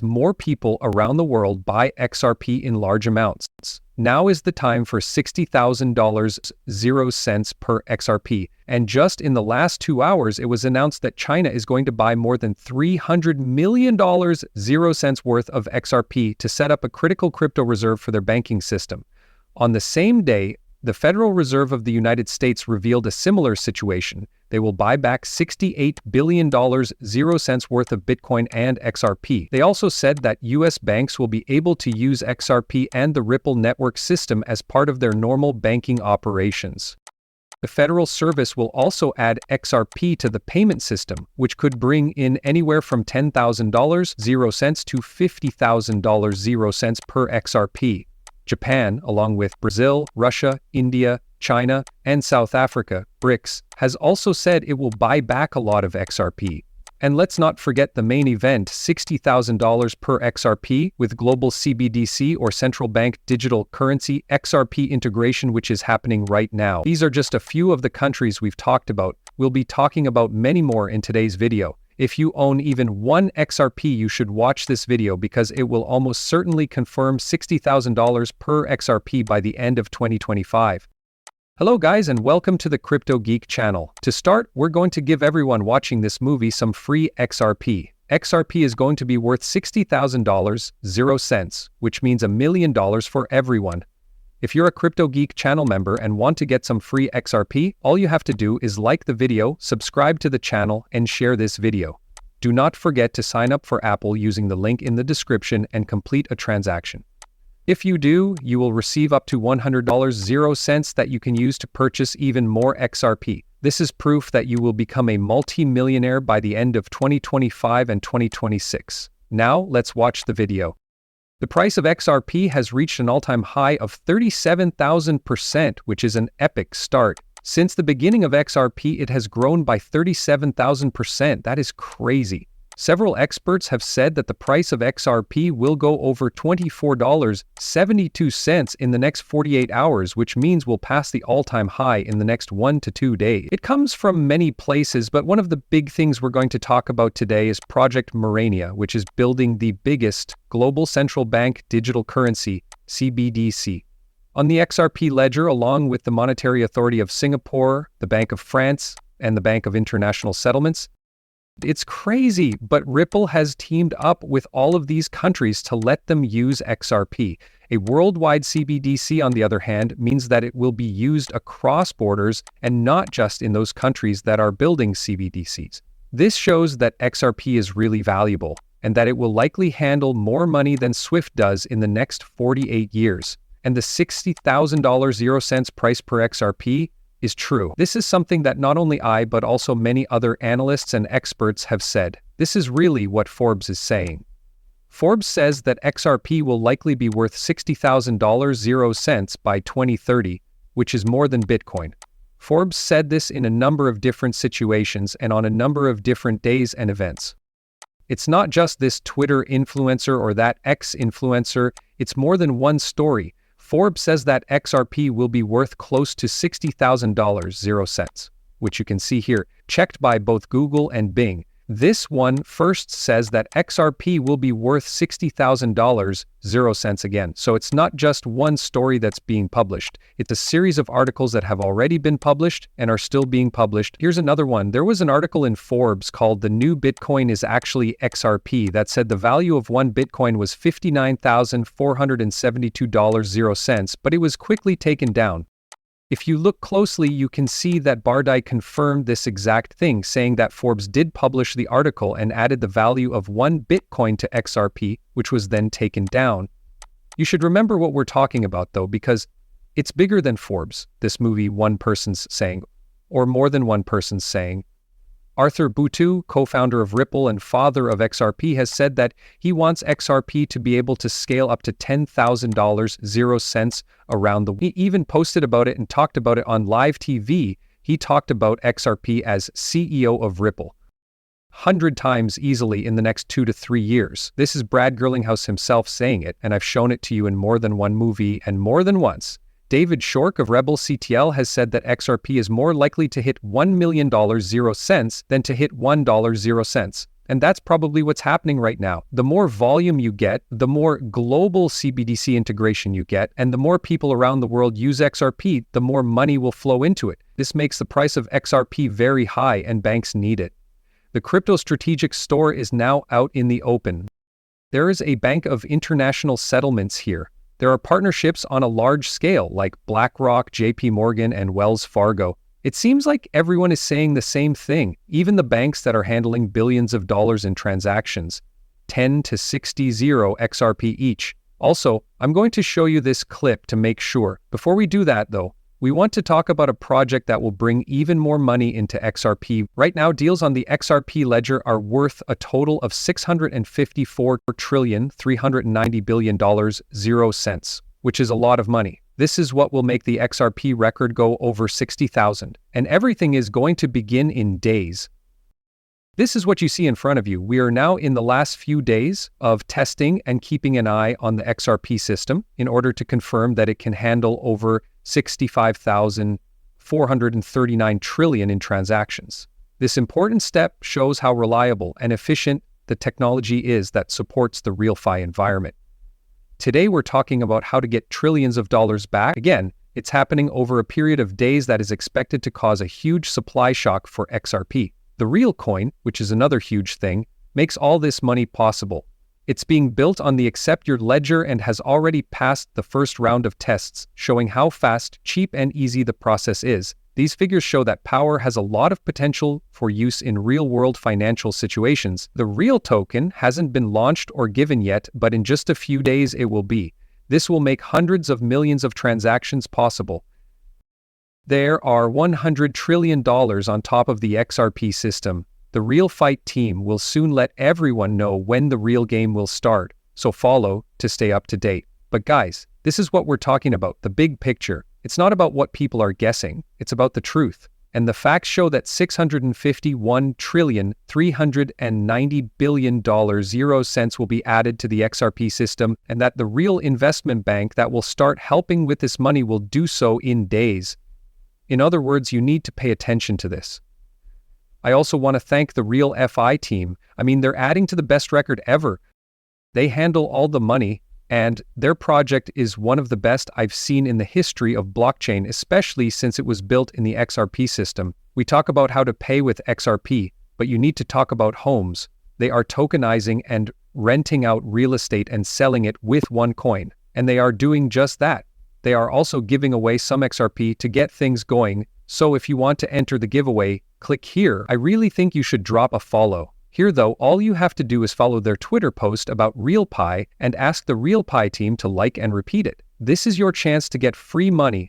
more people around the world buy XRP in large amounts. Now is the time for $60,000 0 cents per XRP. And just in the last 2 hours, it was announced that China is going to buy more than $300 million 0 cents worth of XRP to set up a critical crypto reserve for their banking system. On the same day, the Federal Reserve of the United States revealed a similar situation. They will buy back $68 billion 0 cents worth of Bitcoin and XRP. They also said that US banks will be able to use XRP and the Ripple network system as part of their normal banking operations. The Federal Service will also add XRP to the payment system, which could bring in anywhere from $10,000 0 cents to $50,000 0 cents per XRP. Japan, along with Brazil, Russia, India, China, and South Africa, BRICS, has also said it will buy back a lot of XRP. And let's not forget the main event, $60,000 per XRP with global CBDC or central bank digital currency XRP integration, which is happening right now. These are just a few of the countries we've talked about. We'll be talking about many more in today's video. If you own even one XRP, you should watch this video because it will almost certainly confirm $60,000 per XRP by the end of 2025. Hello guys and welcome to the Crypto Geek channel. To start, we're going to give everyone watching this movie some free XRP. XRP is going to be worth $60,000 0 cents, which means $1 million for everyone. If you're a Crypto Geek channel member and want to get some free XRP, all you have to do is like the video, subscribe to the channel, and share this video. Do not forget to sign up for Apple using the link in the description and complete a transaction. If you do, you will receive up to $100 0 cents that you can use to purchase even more XRP. This is proof that you will become a multi-millionaire by the end of 2025 and 2026. Now, let's watch the video. The price of XRP has reached an all-time high of 37,000%, which is an epic start. Since the beginning of XRP, it has grown by 37,000%. That is crazy. Several experts have said that the price of XRP will go over $24.72 in the next 48 hours, which means we'll pass the all-time high in the next 1 to 2 days. It comes from many places, but one of the big things we're going to talk about today is Project Morania, which is building the biggest global central bank digital currency, CBDC. On the XRP ledger, along with the Monetary Authority of Singapore, the Bank of France, and the Bank of International Settlements. It's crazy, but Ripple has teamed up with all of these countries to let them use XRP. A worldwide CBDC, on the other hand, means that it will be used across borders and not just in those countries that are building CBDCs. This shows that XRP is really valuable and that it will likely handle more money than SWIFT does in the next 48 years. And the $60,000 0 cents price per XRP is true. This is something that not only I, but also many other analysts and experts have said. This is really what Forbes is saying. Forbes says that XRP will likely be worth $60,000 0 cents by 2030, which is more than Bitcoin. Forbes said this in a number of different situations and on a number of different days and events. It's not just this Twitter influencer or that X influencer, it's more than one story. Forbes says that XRP will be worth close to $60,000 0 cents, which you can see here, checked by both Google and Bing. This one first says that XRP will be worth $60,000 0 cents again. So it's not just one story that's being published. It's a series of articles that have already been published and are still being published. Here's another one. There was an article in Forbes called "The New Bitcoin is Actually XRP" that said the value of one Bitcoin was $59,472 0 cents, but it was quickly taken down. If you look closely, you can see that Bardai confirmed this exact thing, saying that Forbes did publish the article and added the value of one Bitcoin to XRP, which was then taken down. You should remember what we're talking about though, because it's bigger than Forbes, this movie one person's saying, or more than one person's saying. Arthur Butu, co-founder of Ripple and father of XRP, has said that he wants XRP to be able to scale up to $10,000 0 cents around the world. He even posted about it and talked about it on live TV. He talked about XRP as CEO of Ripple 100 times easily in the next 2 to 3 years. This is Brad Gerlinghouse himself saying it, and I've shown it to you in more than one movie and more than once. David Shork of Rebel CTL has said that XRP is more likely to hit $1 million 0 cents than to hit $1 0 cents. And that's probably what's happening right now. The more volume you get, the more global CBDC integration you get, and the more people around the world use XRP, the more money will flow into it. This makes the price of XRP very high, and banks need it. The crypto strategic store is now out in the open. There is a bank of international settlements here. There are partnerships on a large scale like BlackRock, JP Morgan, and Wells Fargo. It seems like everyone is saying the same thing, even the banks that are handling billions of dollars in transactions. 10 to 60 XRP each. Also, I'm going to show you this clip to make sure. Before we do that though, we want to talk about a project that will bring even more money into XRP. Right now, deals on the XRP ledger are worth a total of $654,390,000,000, which is a lot of money. This is what will make the XRP record go over 60,000, and everything is going to begin in days. This is what you see in front of you. We are now in the last few days of testing and keeping an eye on the XRP system in order to confirm that it can handle over 65,439 trillion in transactions. This important step shows how reliable and efficient the technology is that supports the RealFi environment. Today we're talking about how to get trillions of dollars back. Again, it's happening over a period of days that is expected to cause a huge supply shock for XRP. The real coin, which is another huge thing, makes all this money possible. It's being built on the Accept Your Ledger and has already passed the first round of tests, showing how fast, cheap, and easy the process is. These figures show that Power has a lot of potential for use in real-world financial situations. The real token hasn't been launched or given yet, but in just a few days it will be. This will make hundreds of millions of transactions possible. There are $100 trillion on top of the XRP system. The Real Fight team will soon let everyone know when the real game will start, so follow to stay up to date. But guys, this is what we're talking about, the big picture. It's not about what people are guessing, it's about the truth. And the facts show that $651,390,000,000,000 will be added to the XRP system, and that the real investment bank that will start helping with this money will do so in days. In other words, you need to pay attention to this. I also want to thank the Real FI team. They're adding to the best record ever. They handle all the money, and their project is one of the best I've seen in the history of blockchain, especially since it was built in the XRP system. We talk about how to pay with XRP, but you need to talk about homes. They are tokenizing and renting out real estate and selling it with one coin, and they are doing just that. They are also giving away some XRP to get things going, so if you want to enter the giveaway, click here. I really think you should drop a follow. Here though, all you have to do is follow their Twitter post about RealPi and ask the RealPi team to like and repeat it. This is your chance to get free money